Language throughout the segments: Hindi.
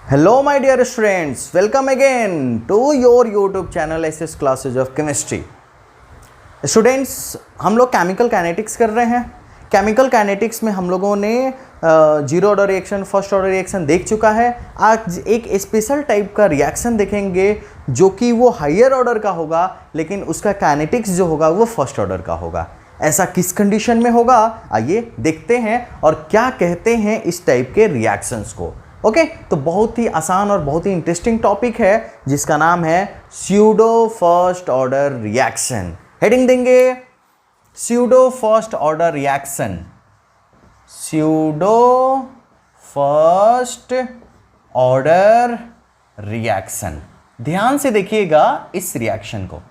Hello my dear students, welcome again to your YouTube channel SS Classes of Chemistry। Students हम लोग केमिकल काइनेटिक्स कर रहे हैं। केमिकल काइनेटिक्स में हम लोगों ने zero order reaction, first order reaction देख चुका है। आज एक स्पेशल टाइप का रिएक्शन देखेंगे जो कि वो हायर ऑर्डर का होगा, लेकिन उसका काइनेटिक्स जो होगा वो फर्स्ट ऑर्डर का होगा। ऐसा किस कंडीशन में होगा, आइए देखते हैं और क्या कहते हैं इस टाइप के रिएक्शंस को। ओके तो बहुत ही आसान और बहुत ही इंटरेस्टिंग टॉपिक है जिसका नाम है pseudo first order reaction. Heading देंगे pseudo first order reaction, pseudo first order reaction. ध्यान से देखिएगा इस रिएक्शन को,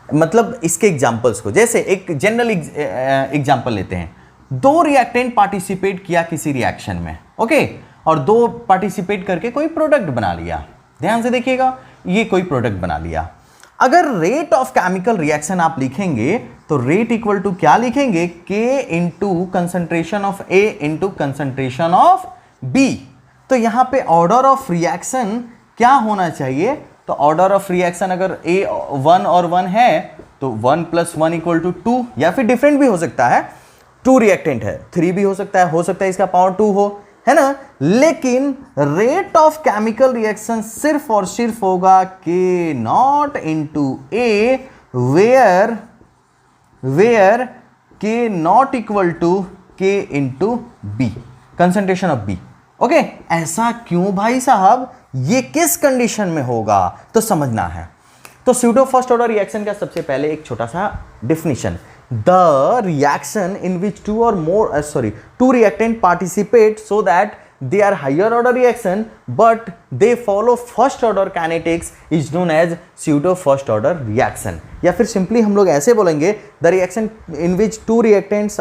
मतलब इसके एग्जांपल्स को। जैसे एक जनरल एग्जांपल लेते हैं, दो रिएक्टेंट पार्टिसिपेट किया किसी रिएक्शन में, ओके, और दो पार्टिसिपेट करके कोई प्रोडक्ट बना लिया। ध्यान से देखिएगा, ये कोई प्रोडक्ट बना लिया। अगर रेट ऑफ केमिकल रिएक्शन आप लिखेंगे तो रेट इक्वल टू क्या लिखेंगे, K into concentration of A into concentration of B। तो यहां पे ऑर्डर ऑफ रिएक्शन क्या होना चाहिए, तो ऑर्डर ऑफ रिएक्शन अगर A 1 और 1 है तो 1 + 1 = 2, या फिर डिफरेंट भी हो सकता है, 2 रिएक्टेंट है 3 भी हो सकता है इसका पावर 2 हो, है ना। लेकिन रेट ऑफ केमिकल रिएक्शन सिर्फ और सिर्फ होगा K0 into A, where K0 equal to K into B, concentration of B। Okay, ऐसा क्यों भाई साहब, ये किस कंडीशन में होगा तो समझना है। तो स्यूडो फर्स्ट ऑर्डर रिएक्शन का सबसे पहले एक छोटा सा definition, the reaction in which two reactant participate so that they are higher order reaction but they follow first order kinetics is known as pseudo first order reaction। या फिर सिंपली हम लोग ऐसे बोलेंगे, the reaction in which two reactants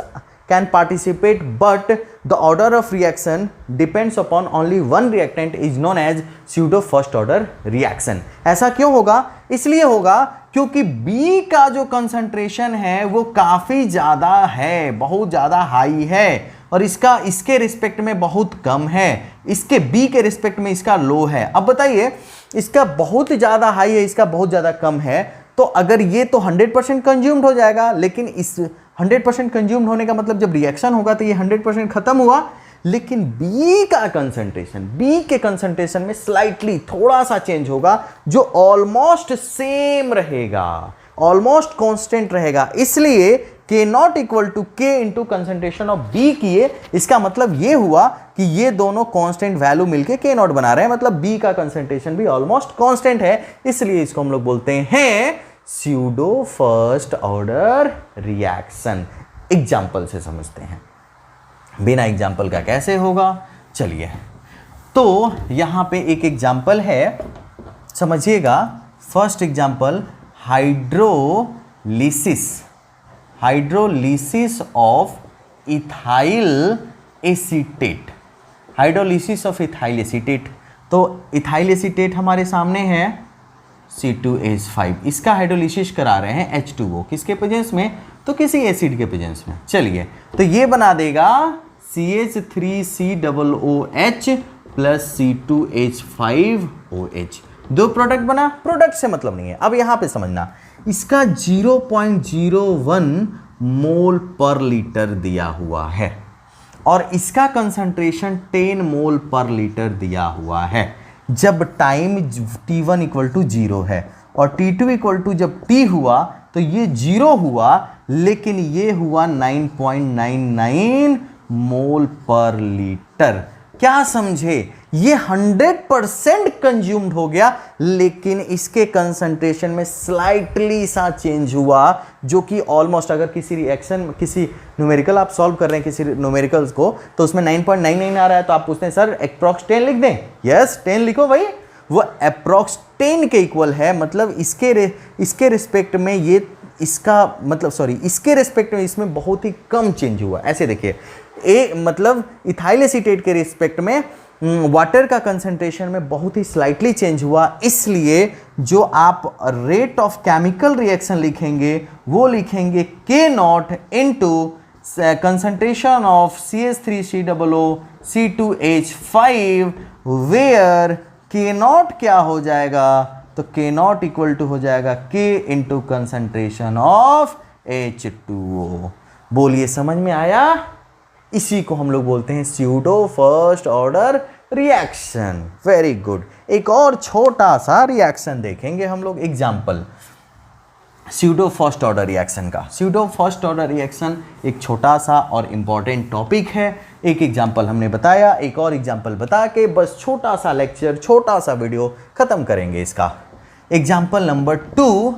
can participate but the order of reaction depends upon only one reactant is known as pseudo first order reaction। ऐसा क्यों होगा, इसलिए होगा क्योंकि B का जो कंसंट्रेशन है वो काफी ज्यादा है, बहुत ज्यादा हाई है, और इसके रिस्पेक्ट में बहुत कम है, इसके B के रिस्पेक्ट में इसका लो है। अब बताइए, इसका बहुत ज्यादा हाई है, इसका बहुत ज्यादा कम है, तो अगर ये तो 100% कंज्यूम्ड हो जाएगा, लेकिन इस 100% कंज्यूम्ड होने का मतलब जब रिएक्शन होगा तो ये 100% खत्म हुआ, लेकिन B का कंसंट्रेशन, B के कंसंट्रेशन में स्लाइटली थोड़ा सा चेंज होगा जो ऑलमोस्ट सेम रहेगा, ऑलमोस्ट कांस्टेंट रहेगा। इसलिए K0 equal to K into concentration of B किए, इसका मतलब ये हुआ कि ये दोनों कांस्टेंट वैल्यू मिलके K0 बना रहे हैं, मतलब B का कंसंट्रेशन भी ऑलमोस्ट कांस्टेंट है, इसलिए इसको हम लोग बोलते हैं pseudo first order reaction. Example से समझते हैं, बिना एग्जाम्पल का कैसे होगा, चलिए। तो यहां पे एक एग्जाम्पल है, समझिएगा। First example, hydrolysis of ethyl acetate, hydrolysis of ethyl acetate. तो इथाइल एसीटेट हमारे सामने है C2H5, इसका हाइड्रोलिसिस करा रहे हैं H2O, किसके प्रेजेंस में, तो किसी एसिड के प्रेजेंस में। चलिए, तो ये बना देगा CH3COOH प्लस C2H5OH, दो प्रोडक्ट बना। प्रोडक्ट से मतलब नहीं है, अब यहां पे समझना, इसका 0.01 मोल पर लीटर दिया हुआ है और इसका कंसंट्रेशन 10 मोल पर लीटर दिया हुआ है जब टाइम t1 इक्वल टू 0 है, और t2 इक्वल टू जब t हुआ तो ये 0 हुआ, लेकिन ये हुआ 9.99 मोल पर लीटर। क्या समझे, ये 100% कंज्यूम्ड हो गया, लेकिन इसके कंसंट्रेशन में स्लाइटली सा चेंज हुआ, जो कि ऑलमोस्ट, अगर किसी रिएक्शन, किसी न्यूमेरिकल आप सॉल्व कर रहे हैं किसी न्यूमेरिकल्स को, तो उसमें 9.99 आ रहा है, तो आप पूछते हैं सर अप्रॉक्स 10 लिख दें, यस 10 लिखो भाई, वो अप्रॉक्स 10 के इक्वल है, मतलब इसके रिस्पेक्ट में ये, इसका मतलब इसके रिस्पेक्ट में इसमें बहुत ही कम चेंज हुआ। ऐसे देखिए, मतलब इथाइल एसीटेट के रिस्पेक्ट में वाटर का कंसंट्रेशन में बहुत ही स्लाइटली चेंज हुआ, इसलिए जो आप रेट ऑफ केमिकल रिएक्शन लिखेंगे वो लिखेंगे K0 into concentration of CH3COO C2H5 where K not क्या हो जाएगा, तो K नॉट इक्वल टू हो जाएगा K into concentration of H2O। बोलिए समझ में आया? इसी को हम लोग बोलते हैं pseudo first order reaction. Very good. एक और छोटा सा रिएक्शन देखेंगे हम लोग, example pseudo first order reaction का। स्यूडो फर्स्ट ऑर्डर रिएक्शन एक छोटा सा और इम्पॉर्टेंट टॉपिक है। एक एग्जाम्पल हमने बताया, एक और एग्जाम्पल बता के बस छोटा सा लेक्चर, छोटा सा वीडियो खत्म करेंगे इसका। Example number 2,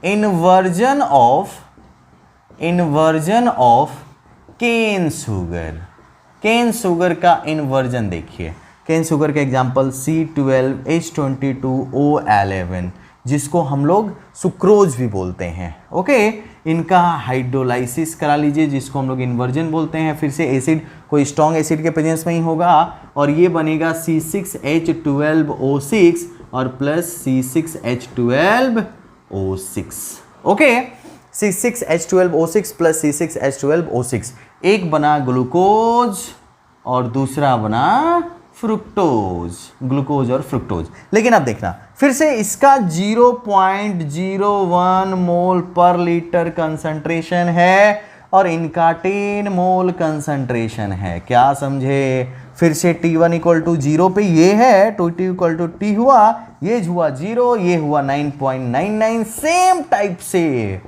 inversion of cane sugar. Cane sugar का इन्वर्जन देखिए। केन शुगर का एग्जाम्पल C12H22O11, जिसको हम लोग सुक्रोज भी बोलते हैं। ओके, इनका हाइड्रोलाइसिस करा लीजिए, जिसको हम लोग इन्वर्जन बोलते हैं। फिर से एसिड कोई स्ट्रॉन्ग एसिड के प्रेजेंस में ही होगा और ये बनेगा C6H12O6 और plus C6H12O6। Okay, C6H12O6 plus C6H12O6, एक बना ग्लूकोज और दूसरा बना फ्रुक्टोज, ग्लूकोज और फ्रुक्टोज। लेकिन अब देखना फिर से, इसका 0.01 मोल पर लीटर कंसंट्रेशन है और इनका 10 मोल कंसंट्रेशन है। क्या समझे? फिर से T1 इक्वल टू 0 पे ये है, T2 इक्वल टू T हुआ, ये हुआ 0, ये हुआ 9.99, सेम टाइप से।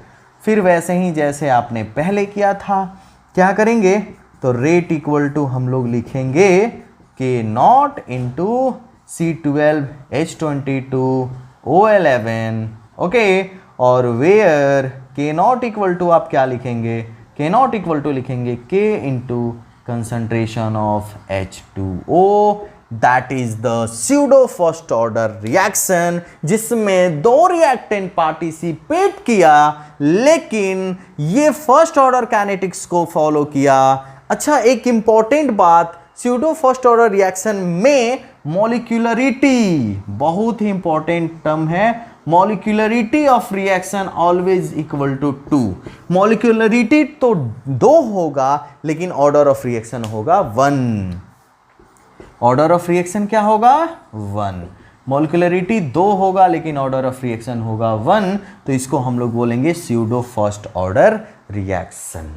फिर वैसे ही जैसे आपने पहले किया था, क्या करेंगे, तो रेट इक्वल टू हम लोग लिखेंगे K not into C12H22O11। Okay, और where K not equal to आप क्या लिखेंगे, K नॉट इक्वल टू लिखेंगे K into concentration of H2O। That is the pseudo first order reaction, जिसमें दो रिएक्टेंट पार्टिसिपेट किया, लेकिन ये फर्स्ट ऑर्डर काइनेटिक्स को फॉलो किया। अच्छा, एक इंपॉर्टेंट बात, स्यूडो फर्स्ट ऑर्डर रिएक्शन में मॉलिक्यूलरिटी बहुत ही इंपॉर्टेंट टर्म है। Molecularity of reaction always equal to 2। Molecularity तो 2 होगा, लेकिन ऑर्डर ऑफ रिएक्शन होगा 1। ऑर्डर ऑफ रिएक्शन क्या होगा? 1। मॉलिक्यूलरिटी 2 होगा, लेकिन ऑर्डर ऑफ रिएक्शन होगा 1, तो इसको हम लोग बोलेंगे स्यूडो फर्स्ट ऑर्डर रिएक्शन।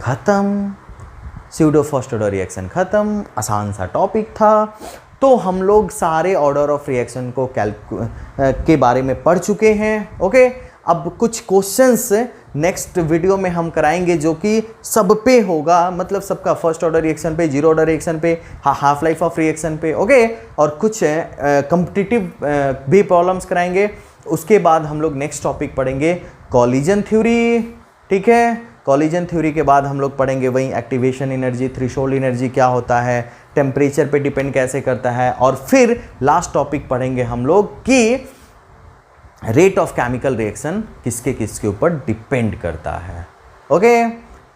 खत्म, स्यूडो फर्स्ट ऑर्डर रिएक्शन खत्म। आसान सा टॉपिक था। तो हम लोग सारे ऑर्डर ऑफ रिएक्शन को के बारे में पढ़ चुके हैं। ओके, अब कुछ क्वेश्चंस नेक्स्ट वीडियो में हम कराएंगे, जो कि सब पे होगा, मतलब सबका फर्स्ट ऑर्डर रिएक्शन पे, जीरो ऑर्डर रिएक्शन पे, हाफ लाइफ ऑफ रिएक्शन पे। ओके, और कुछ कॉम्पिटिटिव भी प्रॉब्लम्स कराएंगे। उसके बाद हम लोग नेक्स्ट टॉपिक पढ़ेंगे कॉलिजन थ्योरी। ठीक है, कॉलिजन थ्योरी के बाद हम लोग पढ़ेंगे वही एक्टिवेशन एनर्जी, थ्रेशोल्ड एनर्जी क्या होता है, टेम्परेचर पे डिपेंड कैसे करता है, और फिर लास्ट टॉपिक पढ़ेंगे हम लोग कि रेट ऑफ केमिकल रिएक्शन किसके किसके ऊपर डिपेंड करता है। ओके,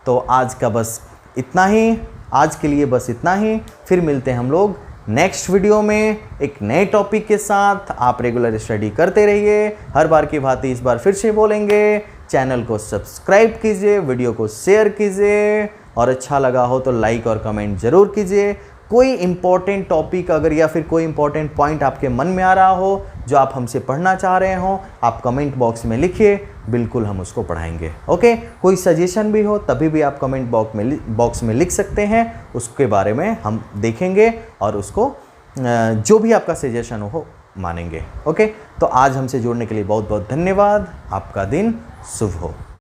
तो आज का बस इतना ही, आज के लिए बस इतना ही। फिर मिलते हैं हम लोग नेक्स्ट वीडियो में एक नए टॉपिक के साथ। आप रेगुलर स्टडी करते रहिए। हर बार की भांति इस बार फिर से बोलेंगे, चैनल को सब्सक्राइब कीजिए, वीडियो को शेयर कीजिए, और अच्छा लगा हो तो लाइक और कमेंट जरूर कीजिए। कोई इंपॉर्टेंट टॉपिक अगर या फिर कोई इंपॉर्टेंट पॉइंट आपके मन में आ रहा हो जो आप हमसे पढ़ना चाह रहे हो, आप कमेंट बॉक्स में लिखिए, बिल्कुल हम उसको पढ़ाएंगे। ओके, कोई सजेशन भी हो तभी भी आप कमेंट बॉक्स में लिख सकते हैं, उसके बारे में हम देखेंगे और उसको जो भी आपका सजेशन हो मानेंगे। ओके, तो आज हमसे जुड़ने के लिए बहुत बहुत धन्यवाद। आपका दिन शुभ हो।